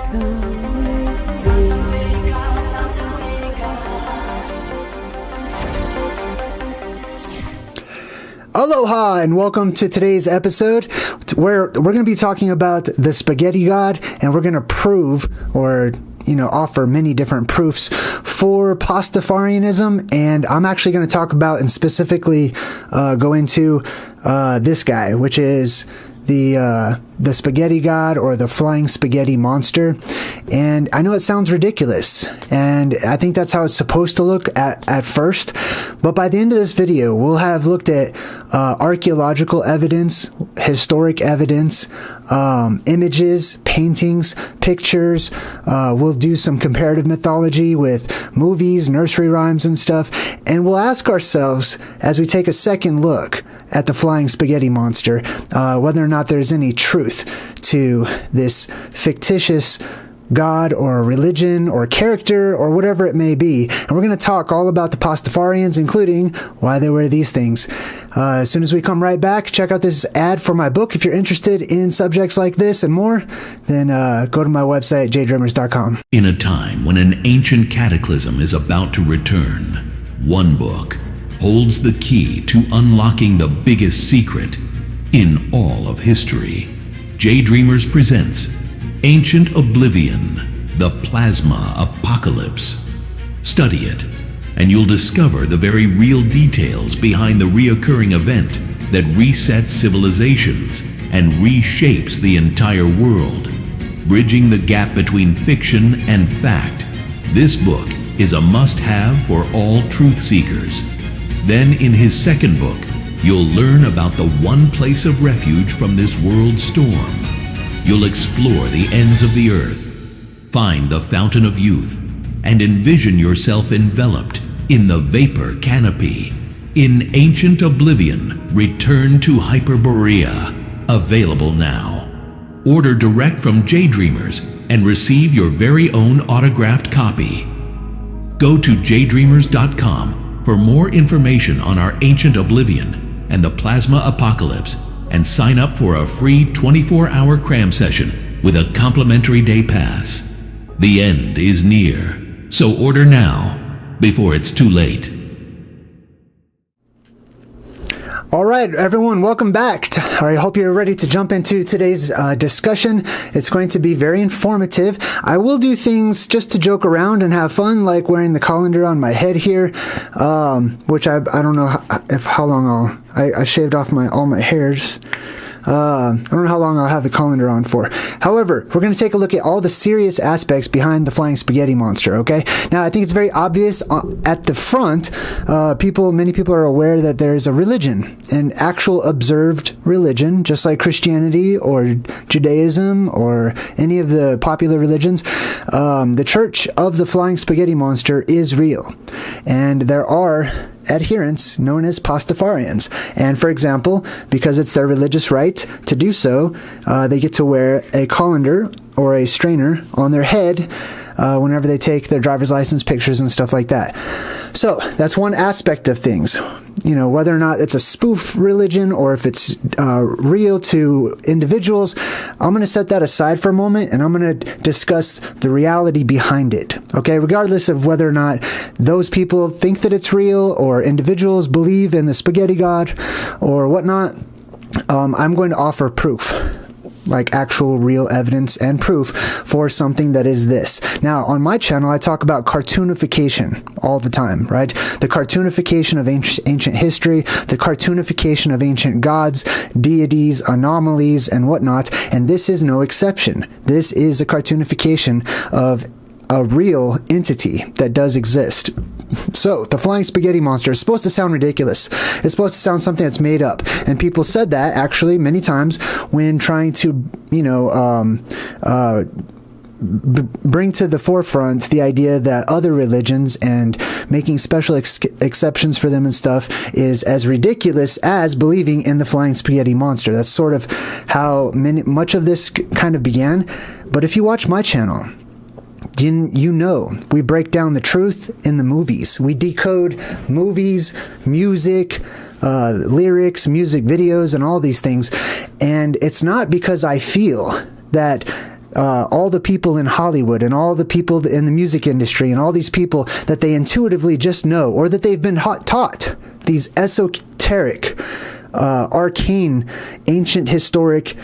Aloha and welcome to today's episode where we're going to be talking about the spaghetti god, and we're going to prove or offer many different proofs for Pastafarianism. And I'm actually going to talk about and specifically go into this guy, which is the spaghetti god or the flying spaghetti monster. And I know it sounds ridiculous, and I think that's how it's supposed to look at first, but by the end of this video we'll have looked at archaeological evidence, historic evidence, images, paintings, pictures. We'll do some comparative mythology with movies, nursery rhymes and stuff, and we'll ask ourselves as we take a second look at the flying spaghetti monster, whether or not there's any truth to this fictitious god or religion or character or whatever it may be. And we're going to talk all about the Pastafarians, including why they wear these things. As soon as we come right back, check out this ad for my book. If you're interested in subjects like this and more, then go to my website, JayDreamerZ.com. In a time when an ancient cataclysm is about to return, one book holds the key to unlocking the biggest secret in all of history. JayDreamerZ presents Ancient Oblivion, the Plasma Apocalypse. Study it, and you'll discover the very real details behind the reoccurring event that resets civilizations and reshapes the entire world. Bridging the gap between fiction and fact, this book is a must-have for all truth seekers. Then in his second book, you'll learn about the one place of refuge from this world storm. You'll explore the ends of the earth, find the fountain of youth, and envision yourself enveloped in the vapor canopy. In Ancient Oblivion, Return to Hyperborea, available now. Order direct from JayDreamerZ and receive your very own autographed copy. Go to JayDreamerZ.com for more information on our Ancient Oblivion and the Plasma Apocalypse, and sign up for a free 24-hour cram session with a complimentary day pass. The end is near, so order now before it's too late. All right, everyone, welcome back. I hope you're ready to jump into today's discussion. It's going to be very informative. I will do things just to joke around and have fun, like wearing the colander on my head here, which I don't know how long I shaved off all my hairs. I don't know how long I'll have the colander on for. However, we're going to take a look at all the serious aspects behind the flying spaghetti monster, okay? Now, I think it's very obvious at the front. Many people are aware that there's a religion, an actual observed religion, just like Christianity or Judaism or any of the popular religions. The Church of the Flying Spaghetti Monster is real, and there are adherents known as Pastafarians. And for example, because it's their religious right to do so, they get to wear a colander or a strainer on their head whenever they take their driver's license pictures and stuff like that. So that's one aspect of things. Whether or not it's a spoof religion or if it's real to individuals, I'm going to set that aside for a moment, and I'm going to discuss the reality behind it. Okay, regardless of whether or not those people think that it's real or individuals believe in the spaghetti god or whatnot, I'm going to offer proof. Like actual real evidence and proof for something that is this. Now, on my channel, I talk about cartoonification all the time, right? The cartoonification of ancient history, the cartoonification of ancient gods, deities, anomalies, and whatnot, and this is no exception. This is a cartoonification of a real entity that does exist. So, the flying spaghetti monster is supposed to sound ridiculous. It's supposed to sound something that's made up. And people said that, actually, many times when trying to, bring to the forefront the idea that other religions and making special exceptions for them and stuff is as ridiculous as believing in the flying spaghetti monster. That's sort of how much of this kind of began. But if you watch my channel, we break down the truth in the movies. We decode movies, music, lyrics, music videos, and all these things. And it's not because I feel that all the people in Hollywood and all the people in the music industry and all these people that they intuitively just know, or that they've been taught these esoteric, arcane, ancient, historic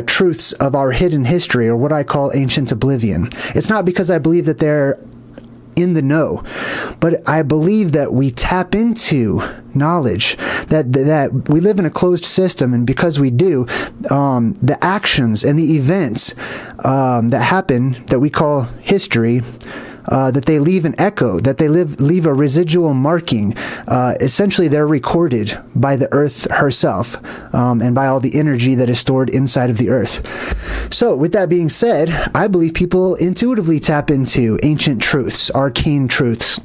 truths of our hidden history, or what I call ancient oblivion. It's not because I believe that they're in the know, but I believe that we tap into knowledge, that we live in a closed system, and because we do, the actions and the events that happen, that we call history, that they leave an echo, that they leave a residual marking. Essentially, they're recorded by the earth herself, and by all the energy that is stored inside of the earth. So, with that being said, I believe people intuitively tap into ancient truths, arcane truths,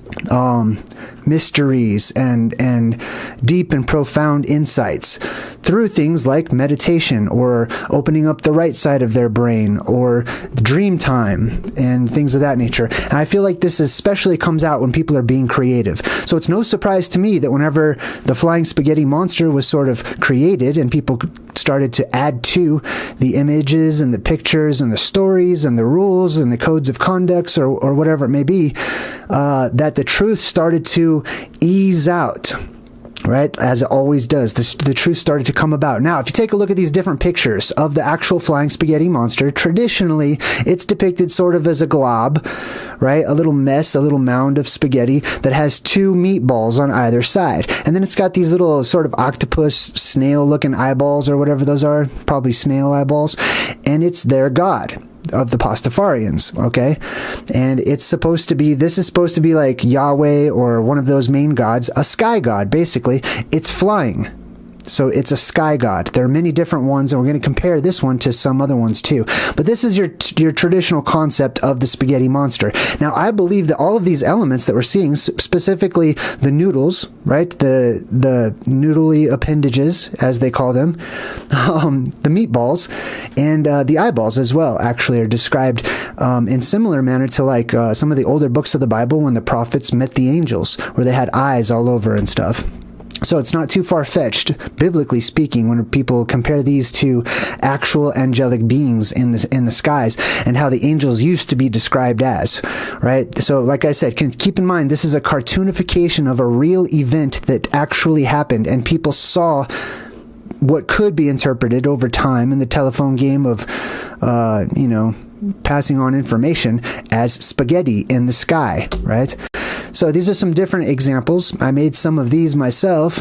mysteries, and deep and profound insights through things like meditation, or opening up the right side of their brain, or dream time, and things of that nature. And I feel like this especially comes out when people are being creative. So it's no surprise to me that whenever the flying spaghetti monster was sort of created and people started to add to the images and the pictures and the stories and the rules and the codes of conducts, or whatever it may be, that the truth started to ease out. Right? As it always does. The truth started to come about. Now, if you take a look at these different pictures of the actual flying spaghetti monster, traditionally, it's depicted sort of as a glob, right? A little mess, a little mound of spaghetti that has two meatballs on either side. And then it's got these little sort of octopus, snail-looking eyeballs, or whatever those are, probably snail eyeballs, and it's their god of the Pastafarians, okay? And this is supposed to be like Yahweh, or one of those main gods, a sky god, basically. It's flying. So it's a sky god. There are many different ones, and we're going to compare this one to some other ones too. But this is your traditional concept of the spaghetti monster. Now, I believe that all of these elements that we're seeing, specifically the noodles, right? The noodly appendages, as they call them, the meatballs, and the eyeballs as well, actually are described in similar manner to like some of the older books of the Bible when the prophets met the angels, where they had eyes all over and stuff. So it's not too far-fetched, biblically speaking, when people compare these to actual angelic beings in the skies, and how the angels used to be described as, right? So, like I said, keep in mind, this is a cartoonification of a real event that actually happened, and people saw what could be interpreted over time in the telephone game of, passing on information as spaghetti in the sky, right? So these are some different examples. I made some of these myself,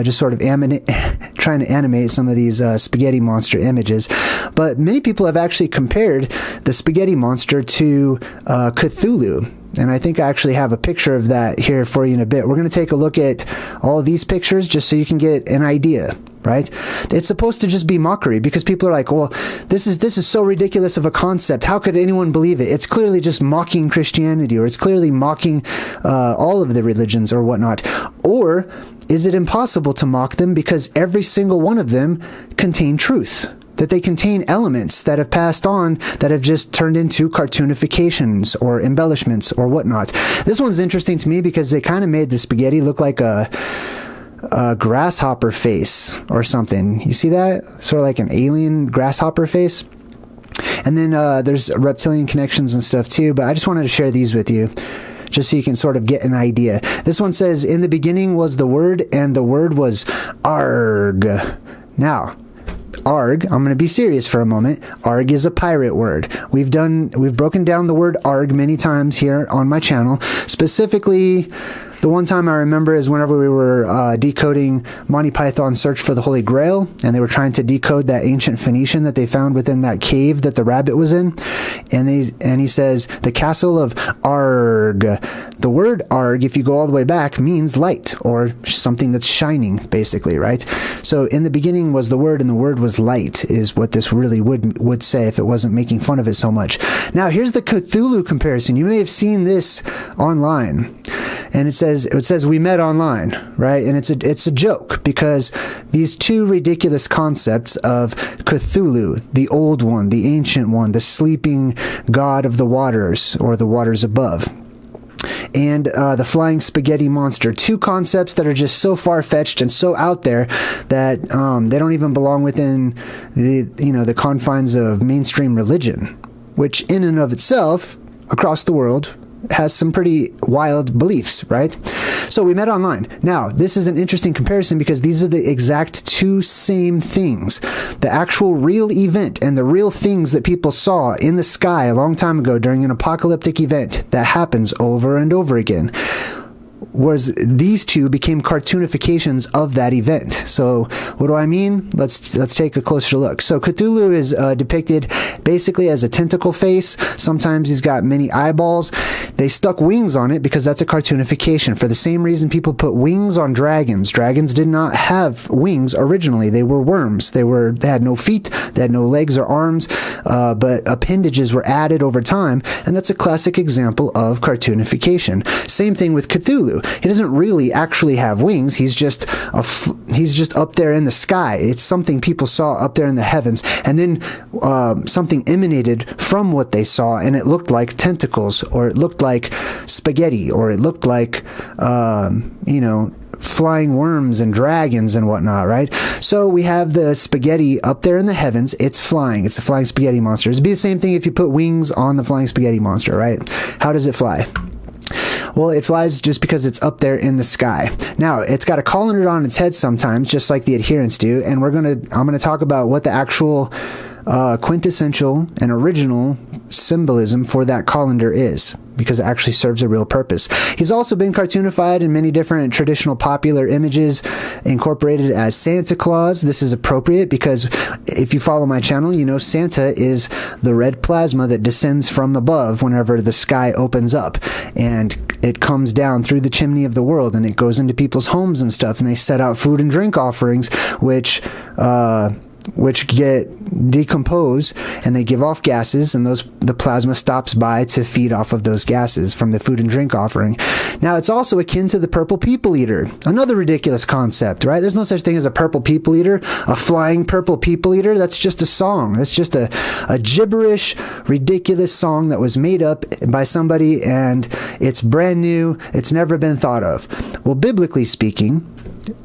just sort of trying to animate some of these spaghetti monster images. But many people have actually compared the spaghetti monster to Cthulhu. And I think I actually have a picture of that here for you in a bit. We're going to take a look at all of these pictures just so you can get an idea, right? It's supposed to just be mockery, because people are like, well, this is so ridiculous of a concept. How could anyone believe it? It's clearly just mocking Christianity, or it's clearly mocking all of the religions or whatnot. Or is it impossible to mock them because every single one of them contain truth? That they contain elements that have passed on, that have just turned into cartoonifications or embellishments or whatnot. This one's interesting to me because they kind of made the spaghetti look like a grasshopper face or something. You see that? Sort of like an alien grasshopper face. And then there's reptilian connections and stuff too, but I just wanted to share these with you, just so you can sort of get an idea. This one says, in the beginning was the Word, and the Word was Arg. Now, Arg, I'm going to be serious for a moment. Arg is a pirate word. We've broken down the word Arg many times here on my channel. Specifically, the one time I remember is whenever we were decoding Monty Python's Search for the Holy Grail, and they were trying to decode that ancient Phoenician that they found within that cave that the rabbit was in. And he says, the castle of Arg. The word Arg, if you go all the way back, means light, or something that's shining, basically, right? So in the beginning was the Word, and the Word was light, is what this really would say if it wasn't making fun of it so much. Now, here's the Cthulhu comparison. You may have seen this online. And it says we met online, right? And it's a joke, because these two ridiculous concepts of Cthulhu, the old one, the ancient one, the sleeping god of the waters, or the waters above, and the flying spaghetti monster. Two concepts that are just so far-fetched and so out there that they don't even belong within the confines of mainstream religion, which in and of itself, across the world, has some pretty wild beliefs, right? So we met online. Now, this is an interesting comparison because these are the exact two same things. The actual real event and the real things that people saw in the sky a long time ago during an apocalyptic event that happens over and over again, was these two became cartoonifications of that event. So what do I mean? Let's take a closer look. So Cthulhu is depicted basically as a tentacle face. Sometimes he's got many eyeballs. They stuck wings on it because that's a cartoonification. For the same reason people put wings on dragons. Dragons did not have wings originally. They were worms. They had no feet. They had no legs or arms, but appendages were added over time, and that's a classic example of cartoonification. Same thing with Cthulhu. He doesn't really actually have wings. He's just up there in the sky. It's something people saw up there in the heavens, and then something emanated from what they saw, and it looked like tentacles, or it looked like spaghetti, or it looked like flying worms and dragons and whatnot, right? So we have the spaghetti up there in the heavens. It's flying. It's a flying spaghetti monster. It'd be the same thing if you put wings on the flying spaghetti monster, right? How does it fly? Well, it flies just because it's up there in the sky. Now, it's got a colander on its head sometimes, just like the adherents do, and I'm gonna talk about what the actual quintessential and original symbolism for that colander is, because it actually serves a real purpose. He's also been cartoonified in many different traditional popular images, incorporated as Santa Claus. This is appropriate because if you follow my channel, you know Santa is the red plasma that descends from above whenever the sky opens up, and it comes down through the chimney of the world, and it goes into people's homes and stuff, and they set out food and drink offerings, which get decompose, and they give off gases, and the plasma stops by to feed off of those gases from the food and drink offering. Now, it's also akin to the purple people eater, another ridiculous concept, right? There's no such thing as a purple people eater, a flying purple people eater. That's just a song. That's just a gibberish, ridiculous song that was made up by somebody, and it's brand new. It's never been thought of. Well, biblically speaking,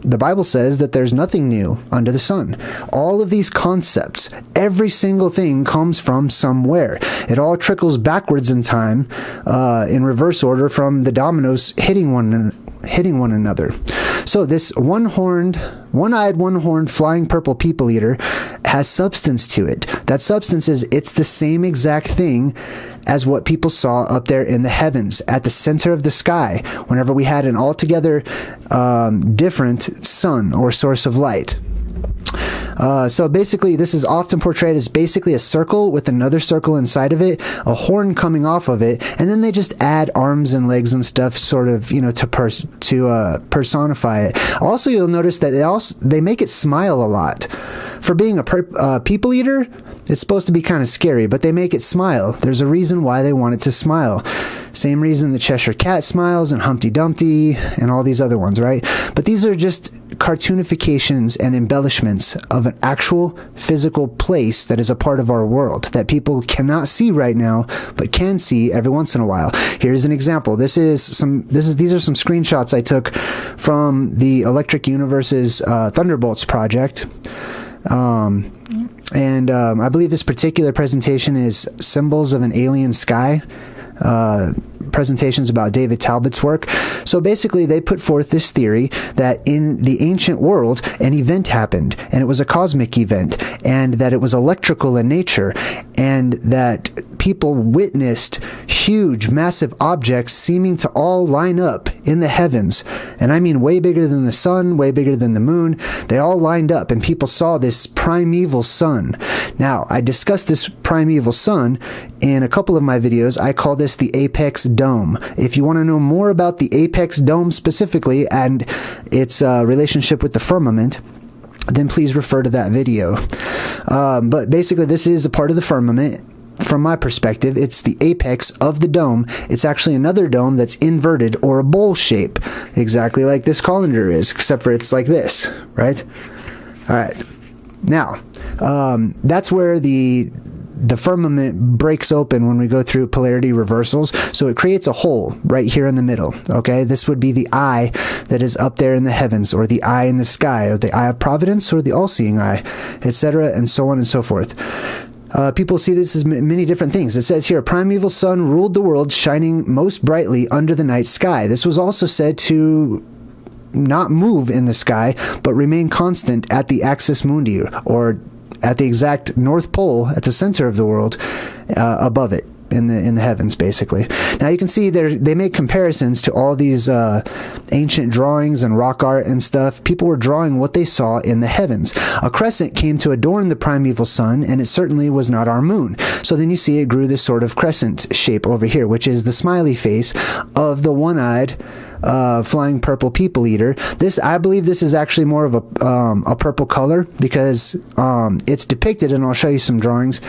the Bible says that there's nothing new under the sun. All of these concepts, every single thing comes from somewhere. It all trickles backwards in time, in reverse order from the dominoes hitting one another. So this one-eyed, one-horned flying purple people eater has substance to it. That substance is, it's the same exact thing as what people saw up there in the heavens at the center of the sky whenever we had an altogether different sun or source of light. So basically, this is often portrayed as basically a circle with another circle inside of it, a horn coming off of it, and then they just add arms and legs and stuff, sort of, to personify it. Also, you'll notice that they make it smile a lot. For being a people eater, it's supposed to be kind of scary, but they make it smile. There's a reason why they want it to smile. Same reason the Cheshire Cat smiles, and Humpty Dumpty, and all these other ones, right? But these are just cartoonifications and embellishments of an actual physical place that is a part of our world that people cannot see right now, but can see every once in a while. Here's an example. These are some screenshots I took from the Electric Universe's Thunderbolts project. I believe this particular presentation is Symbols of an Alien Sky. Presentations about David Talbot's work. So basically, they put forth this theory that in the ancient world, an event happened, and it was a cosmic event, and that it was electrical in nature, and that people witnessed huge, massive objects seeming to all line up in the heavens. And I mean way bigger than the sun, way bigger than the moon. They all lined up, and people saw this primeval sun. Now, I discussed this primeval sun in a couple of my videos. I call this the apex dome. If you want to know more about the apex dome specifically and its relationship with the firmament, then please refer to that video. But basically, this is a part of the firmament. From my perspective, it's the apex of the dome. It's actually another dome that's inverted, or a bowl shape, exactly like this colander is, except for it's like this, right? All right. Now, that's where the the firmament breaks open when we go through polarity reversals. So it creates a hole right here in the middle. Okay, this would be the eye that is up there in the heavens, or the eye in the sky, or the eye of providence, or the all-seeing eye, etc., and so on and so forth. People see this as many different things. It says here, a primeval sun ruled the world, shining most brightly under the night sky. This was also said to not move in the sky, but remain constant at the axis mundi, or at the exact North Pole at the center of the world, above it. In the heavens, basically. Now you can see they make comparisons to all these ancient drawings and rock art and stuff. People were drawing what they saw in the heavens. A crescent came to adorn the primeval sun, and it certainly was not our moon. So then you see it grew this sort of crescent shape over here, which is the smiley face of the one-eyed flying purple people eater. I believe this is actually more of a purple color, because it's depicted, and I'll show you some drawings.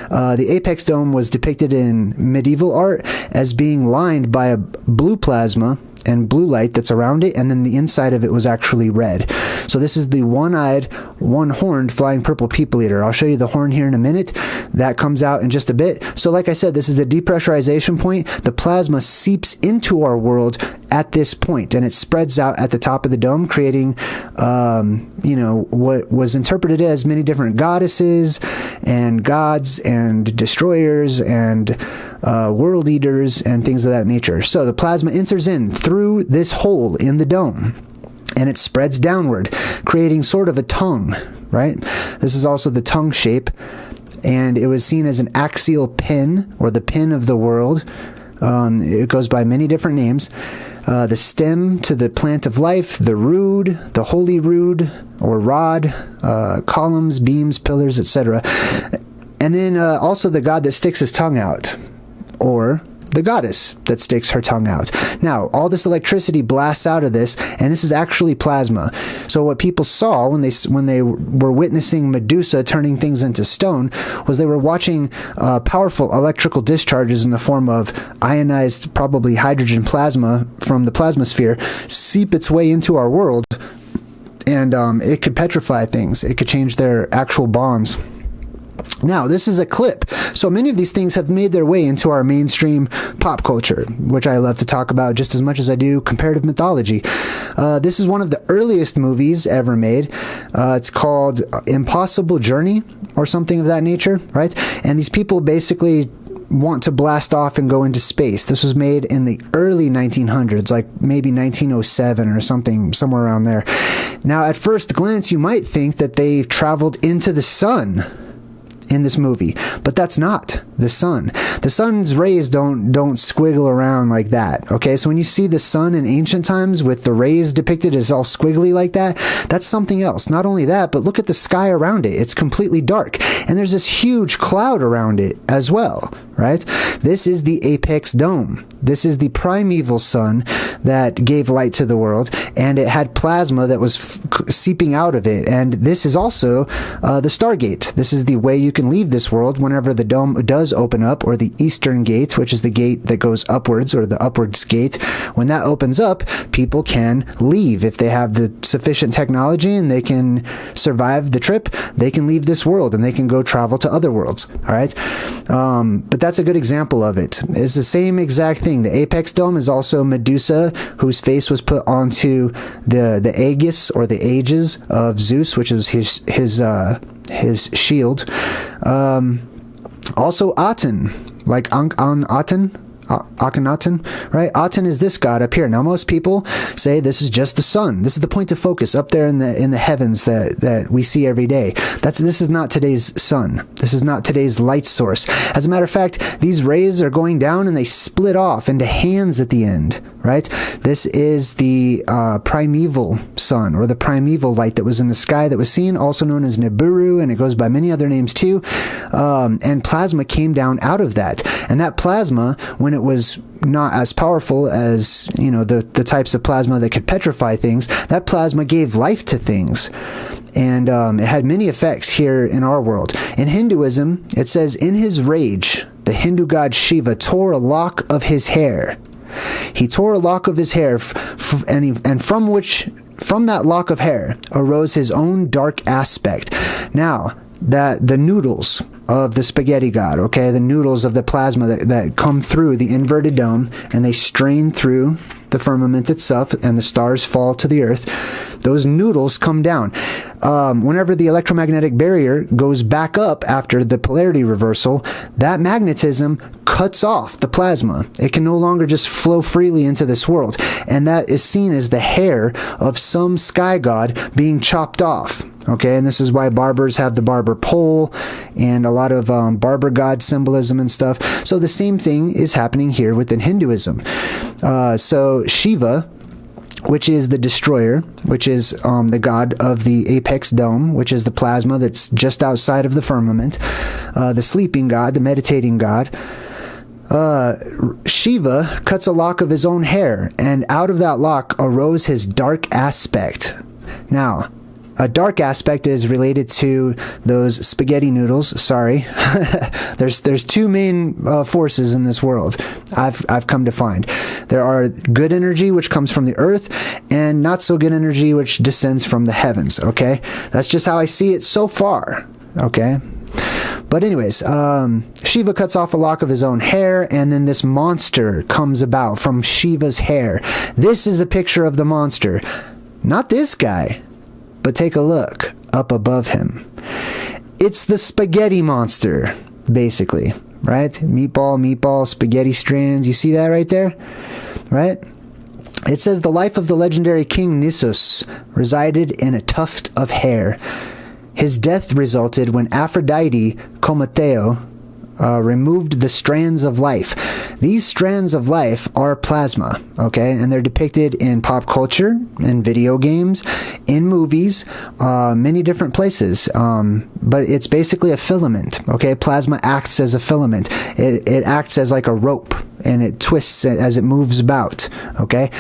The apex dome was depicted in medieval art as being lined by a blue plasma and blue light that's around it, and then the inside of it was actually red. So this is the one-eyed, one-horned flying purple people eater. I'll show you the horn here in a minute. That comes out in just a bit. So like I said, this is the depressurization point. The plasma seeps into our world at this point, and it spreads out at the top of the dome, creating what was interpreted as many different goddesses and gods and destroyers and world eaters and things of that nature. So the plasma enters in through this hole in the dome, and it spreads downward, creating sort of a tongue, right? This is also the tongue shape, and it was seen as an axial pin, or the pin of the world. It goes by many different names. The stem to the plant of life, the rood, the holy rood or rod, columns, beams, pillars, etc. And then also the god that sticks his tongue out, or the goddess that sticks her tongue out. Now, all this electricity blasts out of this, and this is actually plasma. So what people saw when they were witnessing Medusa turning things into stone was they were watching powerful electrical discharges in the form of ionized, probably hydrogen plasma from the plasmasphere, seep its way into our world, and it could petrify things. It could change their actual bonds. Now, this is a clip. So many of these things have made their way into our mainstream pop culture, which I love to talk about just as much as I do comparative mythology. This is one of the earliest movies ever made. It's called Impossible Journey or something of that nature, right? And these people basically want to blast off and go into space. This was made in the early 1900s, like maybe 1907 or something, somewhere around there. Now, at first glance, you might think that they traveled into the sun in this movie, but that's not the sun. The sun's rays don't squiggle around like that. Okay, so when you see the sun in ancient times with the rays depicted as all squiggly like that, that's something else. Not only that, but look at the sky around it. It's completely dark, and there's this huge cloud around it as well, right? This is the apex dome. This is the primeval sun that gave light to the world, and it had plasma that was seeping out of it. And this is also the Stargate. This is the way you can leave this world whenever the dome does open up, or the Eastern Gate, which is the gate that goes upwards, or the upwards gate. When that opens up, people can leave. If they have the sufficient technology and they can survive the trip, they can leave this world and they can go travel to other worlds. All right. But that's a good example of it. It's the same exact thing. The apex dome is also Medusa, whose face was put onto the aegis, or the aegis of Zeus, which is his shield. Also Aten, like Akhenaten, right? Aten is this god up here. Now, most people say this is just the sun. This is the point of focus up there in the heavens that we see every day. This is not today's sun. This is not today's light source. As a matter of fact, these rays are going down and they split off into hands at the end, right? This is the primeval sun, or the primeval light that was in the sky that was seen, also known as Nibiru, and it goes by many other names too. And plasma came down out of that. And that plasma, when it was not as powerful as, the types of plasma that could petrify things, that plasma gave life to things. And it had many effects here in our world. In Hinduism, it says, in his rage, the Hindu god Shiva tore a lock of his hair. He tore a lock of his hair, and from that lock of hair arose his own dark aspect. Now, that the noodles of the spaghetti god, okay? The noodles of the plasma that come through the inverted dome, and they strain through the firmament itself, and the stars fall to the earth. Those noodles come down. Whenever the electromagnetic barrier goes back up after the polarity reversal, that magnetism cuts off the plasma. It can no longer just flow freely into this world, and that is seen as the hair of some sky god being chopped off. Okay, and this is why barbers have the barber pole and a lot of barber god symbolism and stuff. So the same thing is happening here within Hinduism. So Shiva, which is the destroyer, which is the god of the apex dome, which is the plasma that's just outside of the firmament, the sleeping god, the meditating god. Shiva cuts a lock of his own hair, and out of that lock arose his dark aspect. Now, a dark aspect is related to those spaghetti noodles. Sorry. There's two main forces in this world, I've come to find. There are good energy, which comes from the earth, and not so good energy, which descends from the heavens, okay? That's just how I see it so far, okay? But anyways, Shiva cuts off a lock of his own hair, and then this monster comes about from Shiva's hair. This is a picture of the monster. Not this guy. But take a look up above him. It's the spaghetti monster, basically, right? Meatball, spaghetti strands. You see that right there? Right? It says the life of the legendary king Nissus resided in a tuft of hair. His death resulted when Aphrodite, Comateo, removed the strands of life. These strands of life are plasma, okay? And they're depicted in pop culture, in video games, in movies, many different places. But it's basically a filament, okay? Plasma acts as a filament. It acts as like a rope, and it twists as it moves about, okay?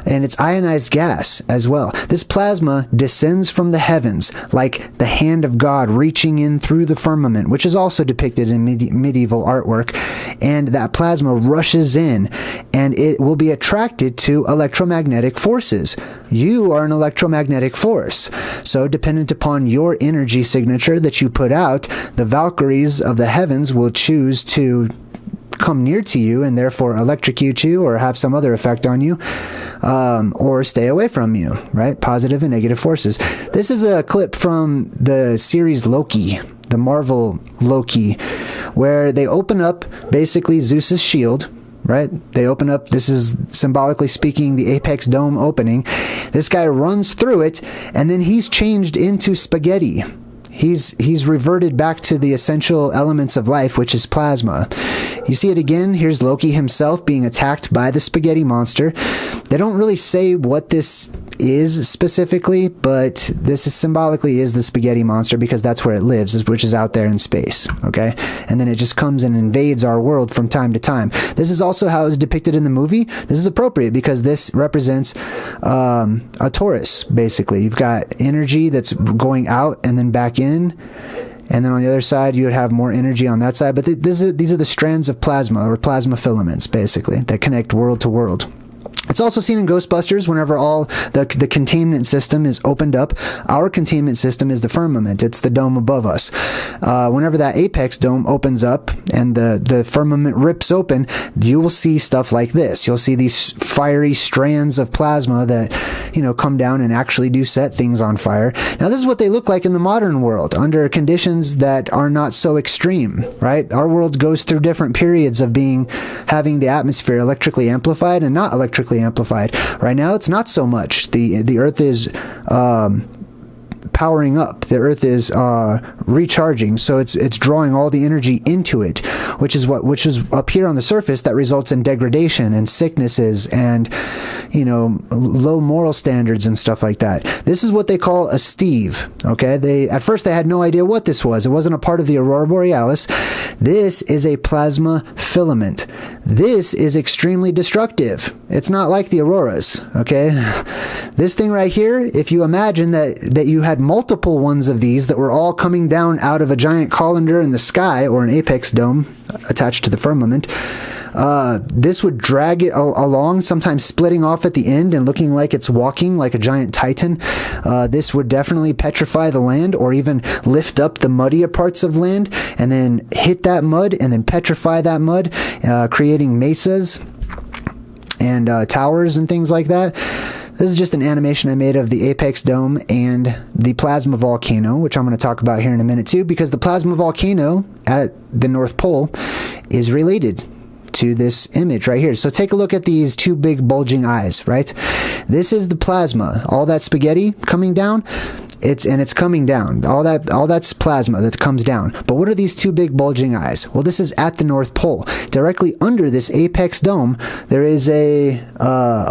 And it's ionized gas as well. This plasma descends from the heavens like the hand of God reaching in through the firmament, which is also depicted in medieval artwork. And that plasma rushes in, and it will be attracted to electromagnetic forces. You are an electromagnetic force. So dependent upon your energy signature that you put out, the Valkyries of the heavens will choose to come near to you and therefore electrocute you or have some other effect on you, or stay away from you, right? Positive and negative forces. This is a clip from the series Loki, the Marvel Loki, where they open up basically Zeus's shield, right? They open up, this is symbolically speaking the apex dome opening. This guy runs through it, and then he's changed into spaghetti. He's reverted back to the essential elements of life, which is plasma. You see it again. Here's Loki himself being attacked by the spaghetti monster. They don't really say what this is specifically, but this is symbolically is the spaghetti monster because that's where it lives, which is out there in space, okay? And then it just comes and invades our world from time to time. This is also how it's depicted in the movie. This is appropriate because this represents a torus, basically. You've got energy that's going out and then back in, and then on the other side you would have more energy on that side. But these are the strands of plasma, or plasma filaments, basically, that connect world to world. It's also seen in Ghostbusters whenever all the containment system is opened up. Our containment system is the firmament. It's the dome above us. Whenever that apex dome opens up and the firmament rips open, you will see stuff like this. You'll see these fiery strands of plasma that, come down and actually do set things on fire. Now, this is what they look like in the modern world under conditions that are not so extreme, right? Our world goes through different periods of having the atmosphere electrically amplified and not electrically amplified. Right now, it's not so much. The Earth is powering up. The Earth is recharging, so it's drawing all the energy into it, which is up here on the surface that results in degradation and sicknesses and low moral standards and stuff like that. This is what they call a steve. Okay, at first they had no idea what this was. It wasn't a part of the aurora borealis. This is a plasma filament. This is extremely destructive. It's not like the auroras. Okay, this thing right here, if you imagine that you had multiple ones of these that were all coming down out of a giant colander in the sky or an apex dome attached to the firmament, This would drag it along, sometimes splitting off at the end and looking like it's walking like a giant titan. This would definitely petrify the land, or even lift up the muddier parts of land and then hit that mud and then petrify that mud, creating mesas and towers and things like that. This is just an animation I made of the apex dome and the plasma volcano, which I'm going to talk about here in a minute too, because the plasma volcano at the North Pole is related to this image right here. So take a look at these two big bulging eyes, right? This is the plasma. All that spaghetti coming down, it's coming down. All that's plasma that comes down. But what are these two big bulging eyes? Well, this is at the North Pole. Directly under this apex dome, there is a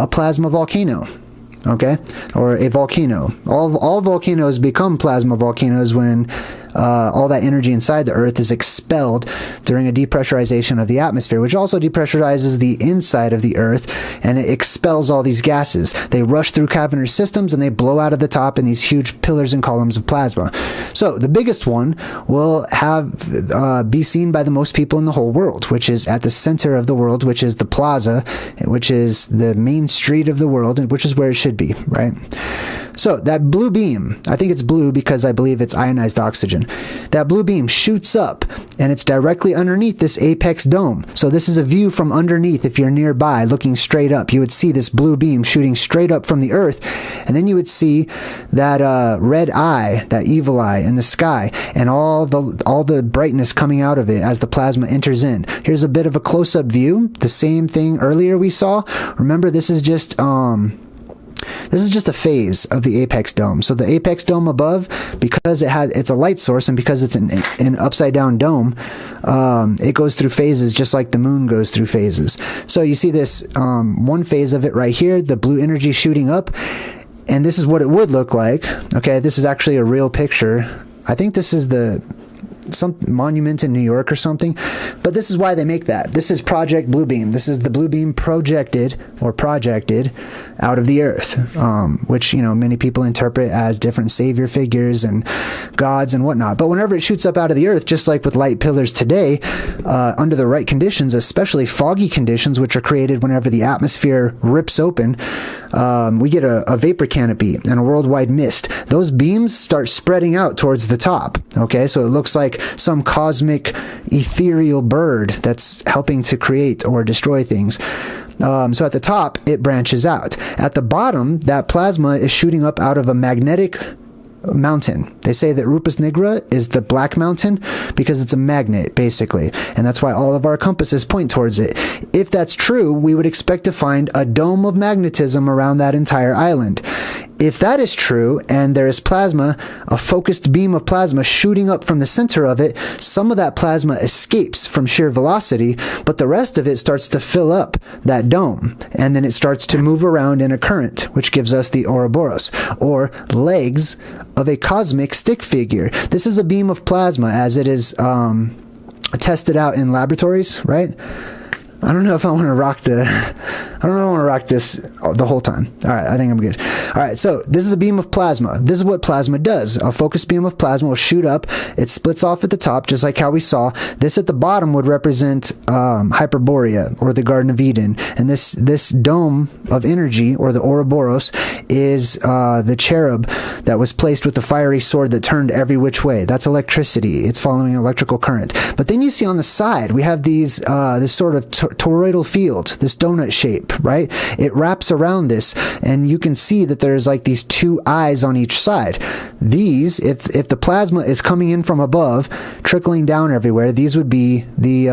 plasma volcano. Okay, or a volcano. All volcanoes become plasma volcanoes when all that energy inside the Earth is expelled during a depressurization of the atmosphere, which also depressurizes the inside of the Earth, and it expels all these gases. They rush through cavernous systems and they blow out of the top in these huge pillars and columns of plasma. So the biggest one will be seen by the most people in the whole world, which is at the center of the world, which is the plaza, which is the main street of the world, and which is where it should be, right? So that blue beam, I think it's blue because I believe it's ionized oxygen. That blue beam shoots up and it's directly underneath this apex dome. So this is a view from underneath. If you're nearby looking straight up, you would see this blue beam shooting straight up from the Earth. And then you would see that red eye, that evil eye in the sky, and all the brightness coming out of it as the plasma enters in. Here's a bit of a close-up view. The same thing earlier we saw. Remember, this is just a phase of the apex dome. So the apex dome above, because it's a light source and because it's an upside down dome, it goes through phases just like the moon goes through phases. So you see this one phase of it right here, the blue energy shooting up, and this is what it would look like. Okay, this is actually a real picture. I think this is some monument in New York or something, but this is why they make that. This is Project Bluebeam. This is the blue beam projected out of the Earth, which many people interpret as different savior figures and gods and whatnot. But whenever it shoots up out of the Earth, just like with light pillars today, under the right conditions, especially foggy conditions, which are created whenever the atmosphere rips open, we get a vapor canopy and a worldwide mist. Those beams start spreading out towards the top. Okay, so it looks like some cosmic ethereal bird that's helping to create or destroy things. So at the top, it branches out. At the bottom, that plasma is shooting up out of a magnetic mountain. They say that Rupus Nigra is the black mountain because it's a magnet, basically, and that's why all of our compasses point towards it. If that's true, we would expect to find a dome of magnetism around that entire island. If that is true, and there is plasma, a focused beam of plasma shooting up from the center of it, some of that plasma escapes from sheer velocity, but the rest of it starts to fill up that dome, and then it starts to move around in a current, which gives us the Ouroboros, or legs of a cosmic stick figure. This is a beam of plasma as it is tested out in laboratories, right? I don't know if I want to rock this the whole time. All right, I think I'm good. All right, so this is a beam of plasma. This is what plasma does. A focused beam of plasma will shoot up. It splits off at the top, just like how we saw. This at the bottom would represent Hyperborea, or the Garden of Eden. And this dome of energy, or the Ouroboros, is the cherub that was placed with the fiery sword that turned every which way. That's electricity. It's following electrical current. But then you see on the side, we have this sort of toroidal field, this donut shape, right? It wraps around this, and you can see that there's like these two eyes on each side. These, if the plasma is coming in from above, trickling down everywhere, these would be the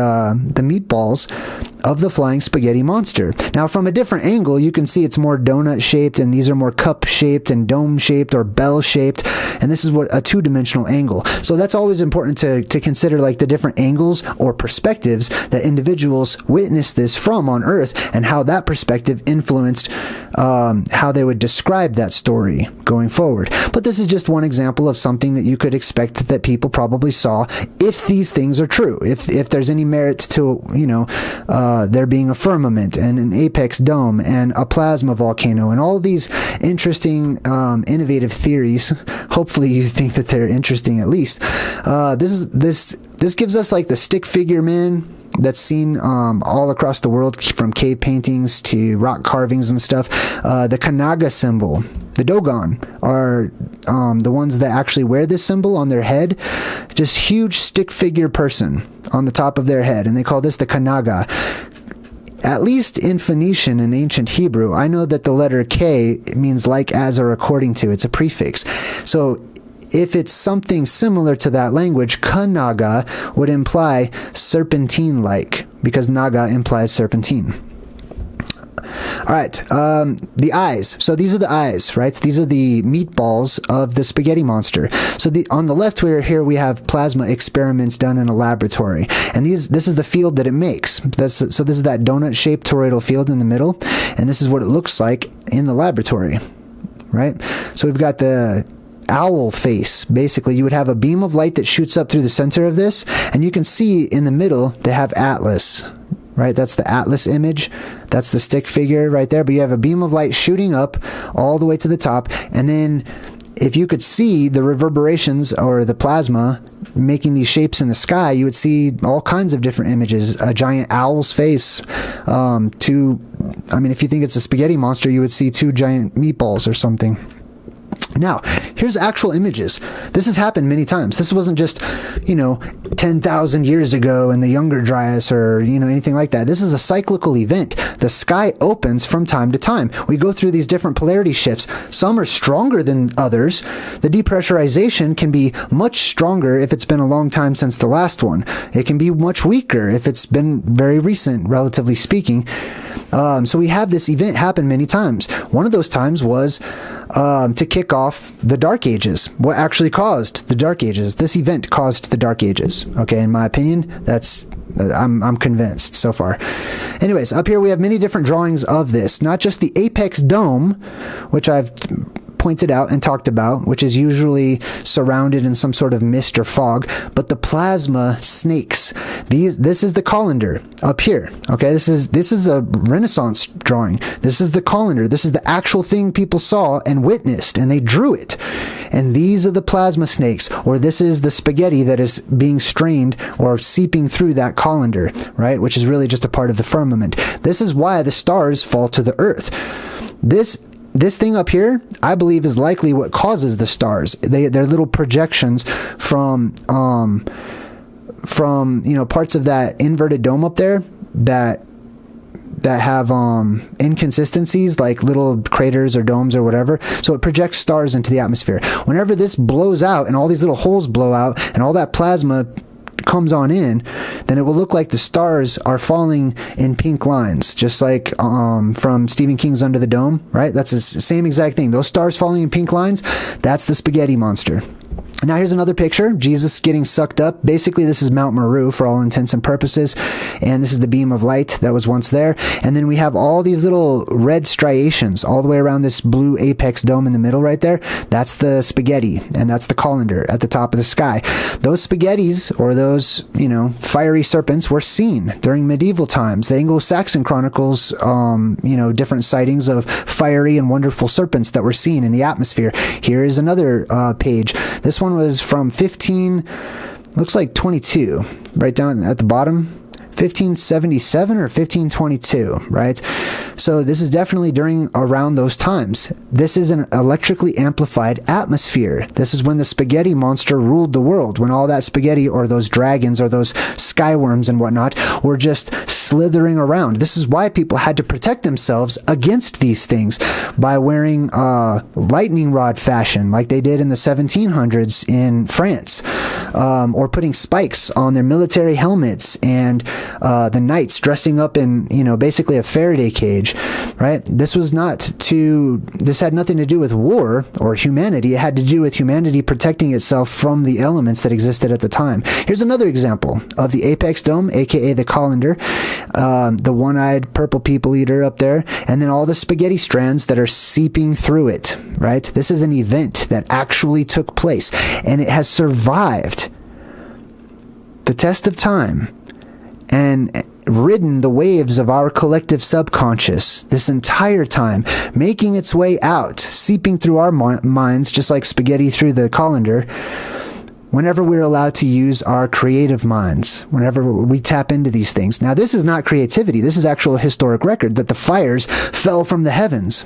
meatballs of the flying spaghetti monster. Now, from a different angle, you can see it's more donut-shaped, and these are more cup-shaped and dome-shaped or bell-shaped, and this is what a two-dimensional angle. So that's always important to consider, like the different angles or perspectives that individuals witness this from on Earth, and how that perspective influenced how they would describe that story going forward. But this is just one example of something that you could expect that people probably saw if these things are true, if there's any merit to, there being a firmament and an apex dome and a plasma volcano and all these interesting, innovative theories. Hopefully you think that they're interesting at least. This gives us like the stick figure man that's seen all across the world, from cave paintings to rock carvings and stuff. The Kanaga symbol, the Dogon, are the ones that actually wear this symbol on their head. Just huge stick figure person on the top of their head, and they call this the Kanaga. At least in Phoenician and ancient Hebrew, I know that the letter K means like, as, or according to. It's a prefix. So if it's something similar to that language, Kanaga would imply serpentine-like, because Naga implies serpentine. All right, the eyes. So these are the eyes, right? These are the meatballs of the spaghetti monster. So on the left here we have plasma experiments done in a laboratory, and this is the field that it makes. So this is that donut-shaped toroidal field in the middle, and this is what it looks like in the laboratory, right? So we've got the owl face. Basically, you would have a beam of light that shoots up through the center of this, and you can see in the middle they have Atlas. Right, that's the Atlas image. That's the stick figure right there. But you have a beam of light shooting up all the way to the top. And then if you could see the reverberations or the plasma making these shapes in the sky, you would see all kinds of different images. A giant owl's face. If you think it's a spaghetti monster, you would see two giant meatballs or something. Now, here's actual images. This has happened many times. This wasn't just, 10,000 years ago in the Younger Dryas or, anything like that. This is a cyclical event. The sky opens from time to time. We go through these different polarity shifts. Some are stronger than others. The depressurization can be much stronger if it's been a long time since the last one. It can be much weaker if it's been very recent, relatively speaking. So we have this event happen many times. One of those times was to kick off the Dark Ages. What actually caused the Dark Ages? This event caused the Dark Ages. Okay, in my opinion, I'm convinced so far. Anyways, up here we have many different drawings of this. Not just the apex dome, which I've pointed out and talked about, which is usually surrounded in some sort of mist or fog, but the plasma snakes. This is the colander up here. Okay, this is a Renaissance drawing. This is the colander. This is the actual thing people saw and witnessed, and they drew it. And these are the plasma snakes, or this is the spaghetti that is being strained or seeping through that colander, right? Which is really just a part of the firmament. This is why the stars fall to the earth. This thing up here, I believe, is likely what causes the stars. They're little projections from parts of that inverted dome up there that have inconsistencies, like little craters or domes or whatever. So it projects stars into the atmosphere. Whenever this blows out and all these little holes blow out and all that plasma comes on in, then it will look like the stars are falling in pink lines, just like from Stephen King's Under the Dome, right? That's the same exact thing. Those stars falling in pink lines, that's the spaghetti monster. Now here's another picture, Jesus getting sucked up. Basically, this is Mount Meru for all intents and purposes, and this is the beam of light that was once there. And then we have all these little red striations all the way around this blue apex dome in the middle right there. That's the spaghetti, and that's the colander at the top of the sky. Those spaghettis, or those, fiery serpents, were seen during medieval times. The Anglo-Saxon chronicles, different sightings of fiery and wonderful serpents that were seen in the atmosphere. Here is another page. This one was from 22, right down at the bottom. 1577 or 1522, right? So this is definitely around those times. This is an electrically amplified atmosphere. This is when the spaghetti monster ruled the world, when all that spaghetti or those dragons or those skyworms and whatnot were just slithering around. This is why people had to protect themselves against these things by wearing lightning rod fashion, like they did in the 1700s in France, or putting spikes on their military helmets, and the knights dressing up in, basically a Faraday cage, right? This had nothing to do with war or humanity. It had to do with humanity protecting itself from the elements that existed at the time. Here's another example of the apex dome, aka the colander, the one-eyed purple people eater up there, and then all the spaghetti strands that are seeping through it, right? This is an event that actually took place, and it has survived the test of time and ridden the waves of our collective subconscious this entire time, making its way out, seeping through our minds just like spaghetti through the colander, whenever we're allowed to use our creative minds, whenever we tap into these things. Now, this is not creativity. This is actual historic record that the fires fell from the heavens,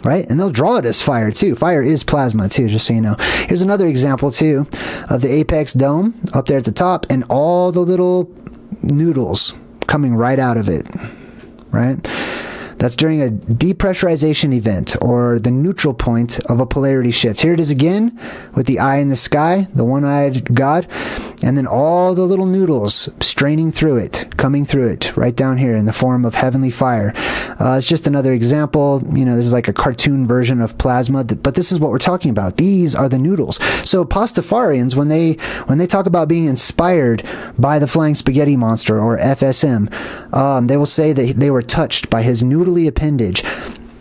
right? And they'll draw it as fire too. Fire is plasma too, just so you know. Here's another example too of the apex dome up there at the top and all the little noodles coming right out of it, right? That's during a depressurization event, or the neutral point of a polarity shift. Here it is again, with the eye in the sky, the one-eyed God, and then all the little noodles straining through it, coming through it, right down here in the form of heavenly fire. It's just another example. You know, this is like a cartoon version of plasma, but this is what we're talking about. These are the noodles. So Pastafarians, when they talk about being inspired by the Flying Spaghetti Monster, or FSM, they will say that they were touched by his noodle appendage.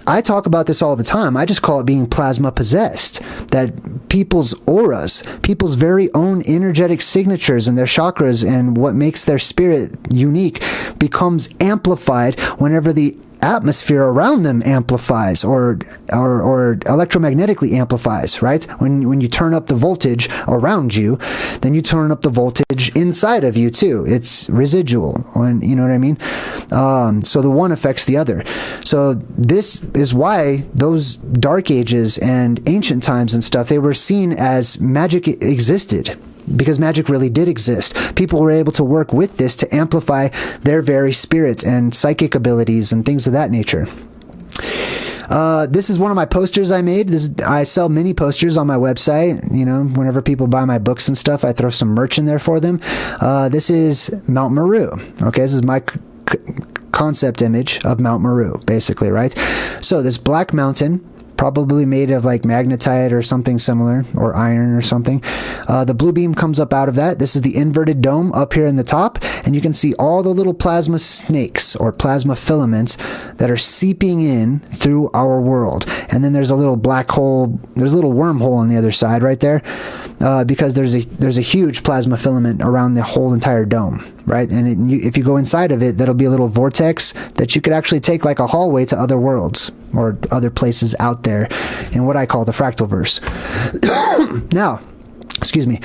I talk about this all the time. I just call it being plasma possessed. That people's auras, people's very own energetic signatures and their chakras and what makes their spirit unique becomes amplified whenever the atmosphere around them amplifies or electromagnetically amplifies, right? When you turn up the voltage around you, then you turn up the voltage inside of you too. It's residual, you know what I mean? So the one affects the other. So this is why those dark ages and ancient times and stuff, they were seen as magic existed. Because magic really did exist. People were able to work with this to amplify their very spirit and psychic abilities and things of that nature. This is one of my posters I made. I sell mini posters on my website. You know, whenever people buy my books and stuff, I throw some merch in there for them. This is Mount Meru. Okay, this is my concept image of Mount Meru, basically, right? So this black mountain, probably made of like magnetite or something similar, or iron or something. The blue beam comes up out of that. This is the inverted dome up here in the top, and you can see all the little plasma snakes or plasma filaments that are seeping in through our world. And then there's a little black hole, there's a little wormhole on the other side right there, because there's a huge plasma filament around the whole entire dome, right? And if you go inside of it, that'll be a little vortex that you could actually take like a hallway to other worlds or other places out there in what I call the fractalverse. Now, excuse me,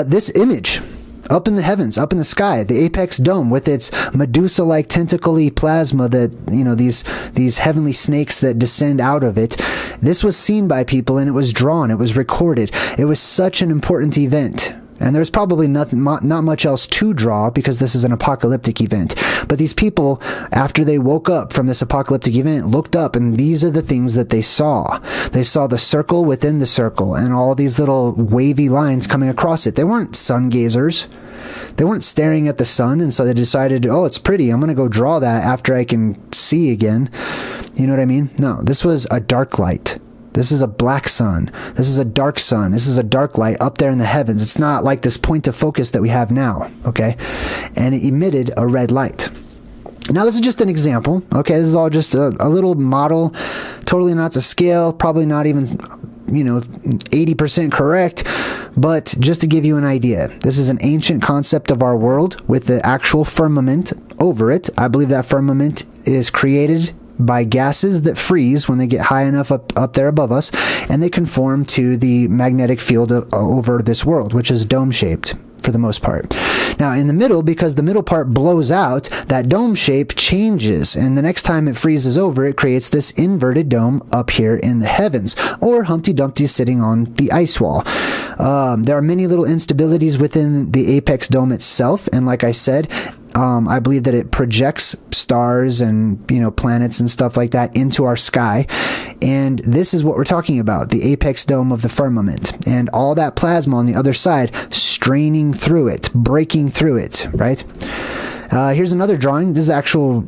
this image up in the heavens, up in the sky, the apex dome with its Medusa-like tentacle-y plasma that, you know, these heavenly snakes that descend out of it. This was seen by people and it was drawn, it was recorded. It was such an important event. And there's probably not much else to draw because this is an apocalyptic event. But these people, after they woke up from this apocalyptic event, looked up, and these are the things that they saw. They saw the circle within the circle and all these little wavy lines coming across it. They weren't sun gazers. They weren't staring at the sun, and so they decided, oh, it's pretty. I'm going to go draw that after I can see again. You know what I mean? No, this was a dark light. This is a black sun. This is a dark sun. This is a dark light up there in the heavens. It's not like this point of focus that we have now, okay? And it emitted a red light. Now, this is just an example, okay? This is all just a little model, totally not to scale, probably not even, 80% correct, but just to give you an idea. This is an ancient concept of our world with the actual firmament over it. I believe that firmament is created by gases that freeze when they get high enough up there above us, and they conform to the magnetic field over this world, which is dome-shaped for the most part. Now, in the middle, because the middle part blows out, that dome shape changes, and the next time it freezes over, it creates this inverted dome up here in the heavens, or Humpty Dumpty sitting on the ice wall. There are many little instabilities within the apex dome itself, and like I said, I believe that it projects stars and, planets and stuff like that into our sky. And this is what we're talking about, the apex dome of the firmament. And all that plasma on the other side straining through it, breaking through it, right? Here's another drawing. This is actual,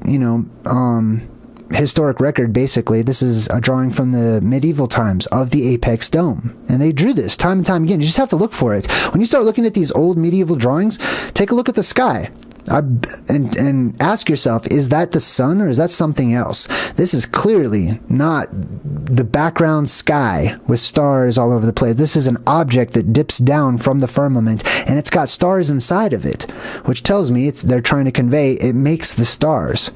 historic record, basically. This is a drawing from the medieval times of the apex dome. And they drew this time and time again. You just have to look for it. When you start looking at these old medieval drawings, take a look at the sky. and ask yourself, is that the sun or is that something else? This is clearly not the background sky with stars all over the place. This is an object that dips down from the firmament, and it's got stars inside of it, which tells me they're trying to convey it makes the stars.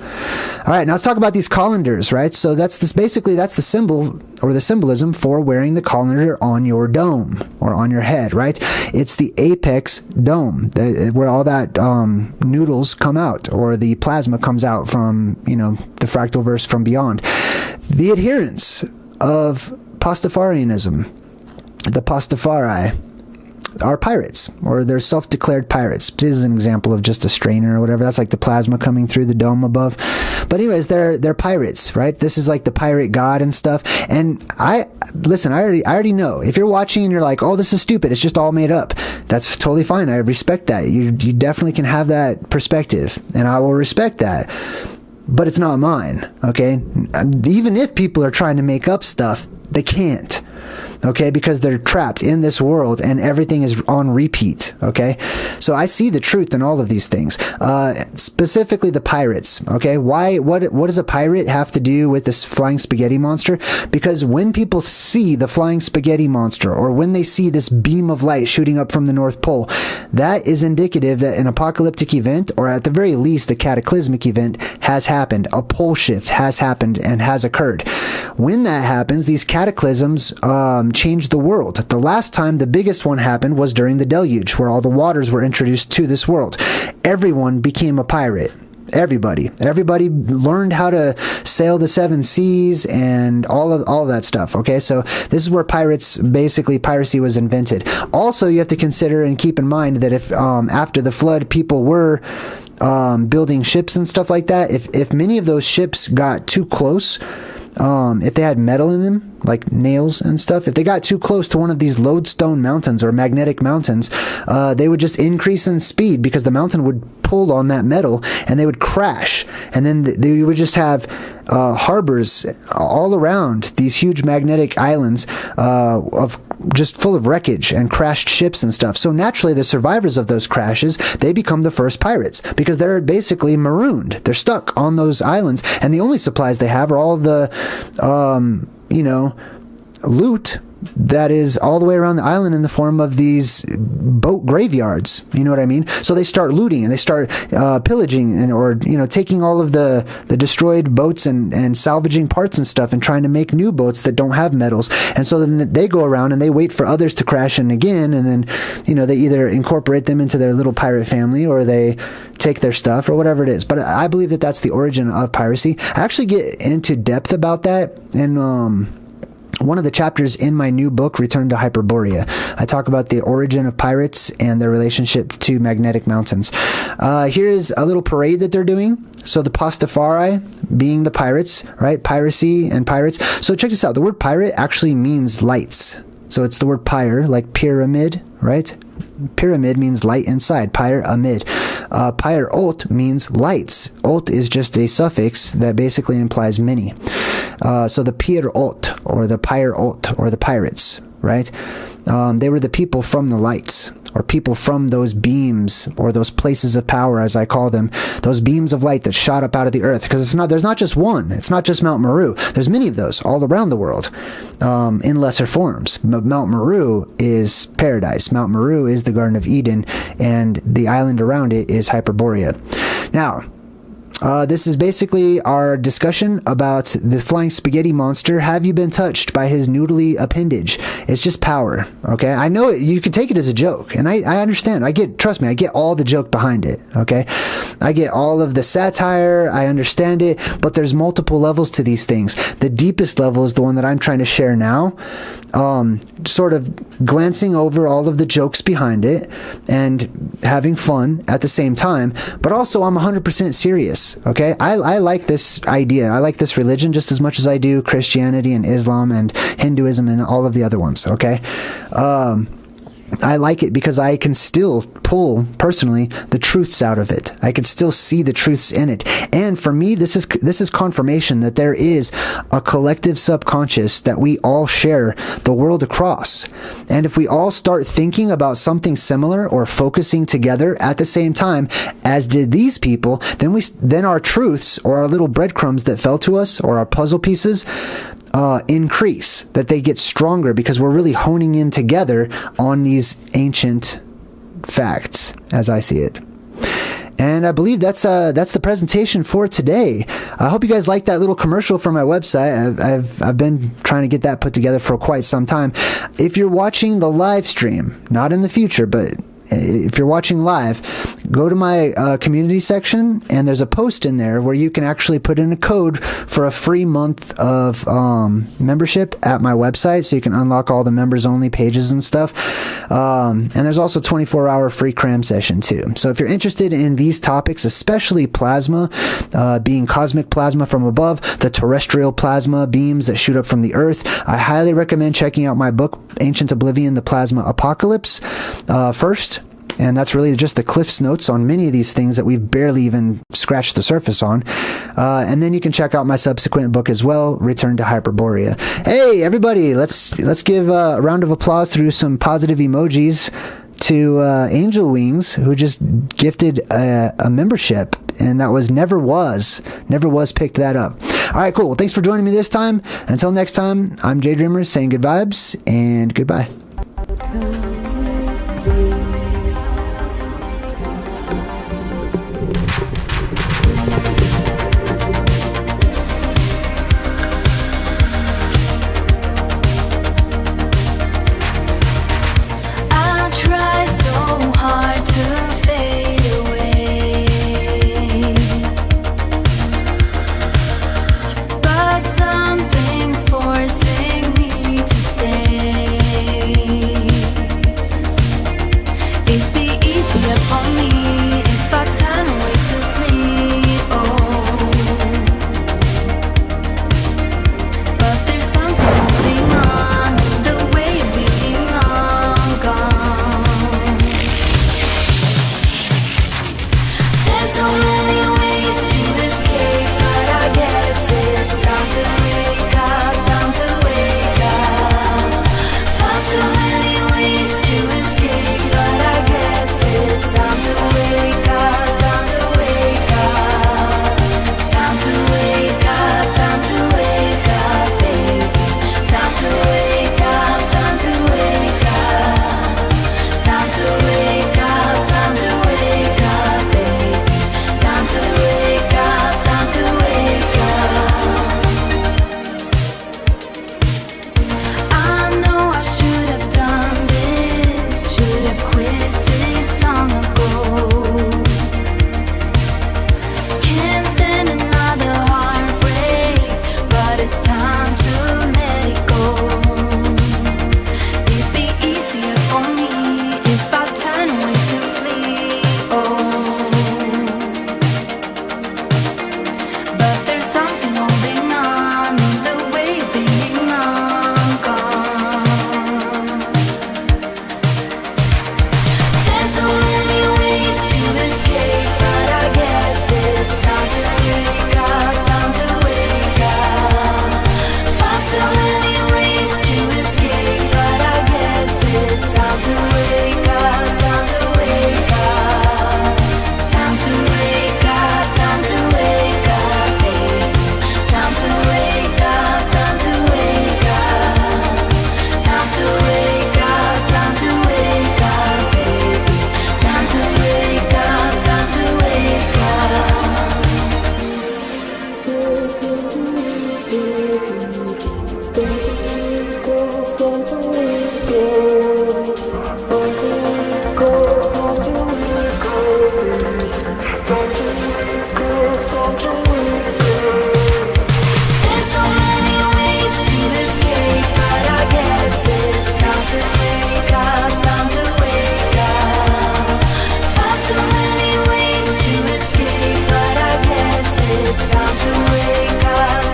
All right, now let's talk about these colanders, right? So that's the symbol or the symbolism for wearing the colander on your dome or on your head, right? It's the apex dome where all that noodles come out, or the plasma comes out from, the fractal verse from beyond. The adherents of Pastafarianism, the Pastafari, are pirates, or they're self-declared pirates. This is an example of just a strainer or whatever. That's like the plasma coming through the dome above. But anyways, they're pirates, right? This is like the pirate god and stuff. And I already know. If you're watching and you're like, oh, this is stupid, it's just all made up, that's totally fine. I respect that. You definitely can have that perspective, and I will respect that. But it's not mine, okay? Even if people are trying to make up stuff, they can't. Okay, because they're trapped in this world and everything is on repeat. Okay, so I see the truth in all of these things, specifically the pirates. Okay, what does a pirate have to do with this flying spaghetti monster? Because when people see the flying spaghetti monster, or when they see this beam of light shooting up from the North Pole, that is indicative that an apocalyptic event, or at the very least a cataclysmic event, has happened. A pole shift has happened and has occurred. When that happens, these cataclysms changed the world. The last time the biggest one happened was during the deluge, where all the waters were introduced to this world. Everyone became a pirate. Everybody learned how to sail the seven seas and all of that stuff. Okay, so this is where piracy was invented. Also, you have to consider and keep in mind that if after the flood people were building ships and stuff like that, if many of those ships got too close, if they had metal in them, like nails and stuff, if they got too close to one of these lodestone mountains or magnetic mountains, they would just increase in speed because the mountain would pull on that metal and they would crash. And then they would just have harbors all around these huge magnetic islands of just full of wreckage and crashed ships and stuff. So naturally, the survivors of those crashes, they become the first pirates because they're basically marooned. They're stuck on those islands, and the only supplies they have are all the loot that is all the way around the island in the form of these boat graveyards. You know what I mean? So they start looting and they start pillaging or taking all of the destroyed boats and salvaging parts and stuff and trying to make new boats that don't have metals. And so then they go around and they wait for others to crash in again, and then they either incorporate them into their little pirate family or they take their stuff or whatever it is. But I believe that that's the origin of piracy. I actually get into depth about that in one of the chapters in my new book, Return to Hyperborea. I talk about the origin of pirates and their relationship to magnetic mountains. Here is a little parade that they're doing. So the Pastafari being the pirates, right? Piracy and pirates. So check this out. The word pirate actually means lights. So it's the word pyre, like pyramid, right? Pyramid means light inside. Pyramid. Pyre-ot means lights. Ot is just a suffix that basically implies many. So the pyre-ot, or the pyre-ot, or the pirates, right? They were the people from the lights, or people from those beams, or those places of power, as I call them, those beams of light that shot up out of the earth. Because there's not just one. It's not just Mount Meru. There's many of those all around the world, in lesser forms. Mount Meru is paradise. Mount Meru is the Garden of Eden, and the island around it is Hyperborea. Now, this is basically our discussion about the flying spaghetti monster. Have you been touched by his noodly appendage? It's just power, okay? I know you can take it as a joke, and I understand. Trust me, I get all the joke behind it, okay? I get all of the satire, I understand it, but there's multiple levels to these things. The deepest level is the one that I'm trying to share now, sort of glancing over all of the jokes behind it and having fun at the same time, but also I'm 100% serious. Okay, I like this idea. I like this religion just as much as I do Christianity and Islam and Hinduism and all of the other ones. Okay, I like it because I can still pull, personally, the truths out of it. I can still see the truths in it. And for me, this is confirmation that there is a collective subconscious that we all share the world across. And if we all start thinking about something similar or focusing together at the same time, as did these people, then our truths, or our little breadcrumbs that fell to us, or our puzzle pieces, increase, that they get stronger, because we're really honing in together on these ancient facts, as I see it. And I believe that's the presentation for today. I hope you guys liked that little commercial for my website. I've been trying to get that put together for quite some time. If you're watching the live stream, not in the future, but if you're watching live, go to my community section, and there's a post in there where you can actually put in a code for a free month of membership at my website, so you can unlock all the members only pages and stuff. And there's also 24-hour free cram session too. So if you're interested in these topics, especially plasma, being cosmic plasma from above, the terrestrial plasma beams that shoot up from the earth, I highly recommend checking out my book, Ancient Oblivion, The Plasma Apocalypse, first. And that's really just the Cliff's Notes on many of these things that we've barely even scratched the surface on. And then you can check out my subsequent book as well, Return to Hyperborea. Hey, everybody, let's give a round of applause through some positive emojis to Angel Wings, who just gifted a membership, and that was Never Was picked that up. All right, cool. Well, thanks for joining me this time. Until next time, I'm JayDreamerZ saying good vibes and goodbye.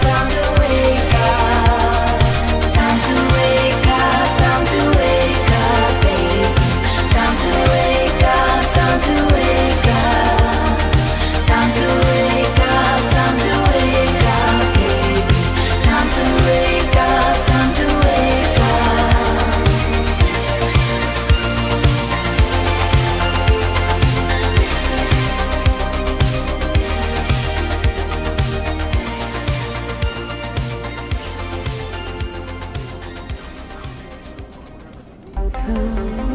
Time to wake up. Cool.